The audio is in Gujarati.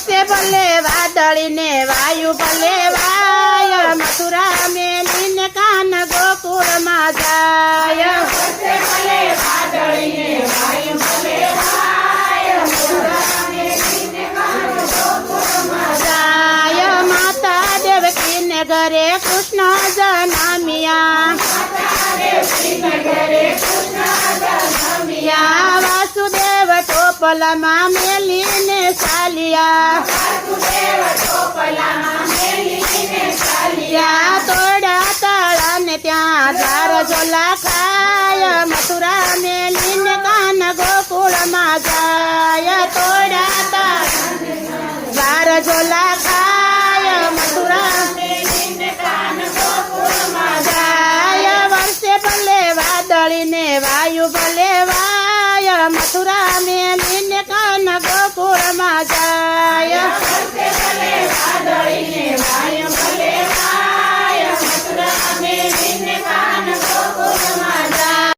વસે ભલે વાદળી ને વાયુ ભલે વાય મથુરા મેલીને કાન ગોકુળમાં જાય વસે ભલે વાદળી ને વાયુ ભલે વાય મથુરા મેલીને કાન ગોકુળમાં જાય માતા દેવકીને ઘરે કૃષ્ણ જન્મ્યા વાસુદેવ ટોપલામાં મેલીને ચાલ્યા તોડા તાળાને ત્યાં ધાર ઝોલા ખાય મથુરા મેલીને કાન ગોકુળમાં જાય તોડા તાળા ધાર ઝોલા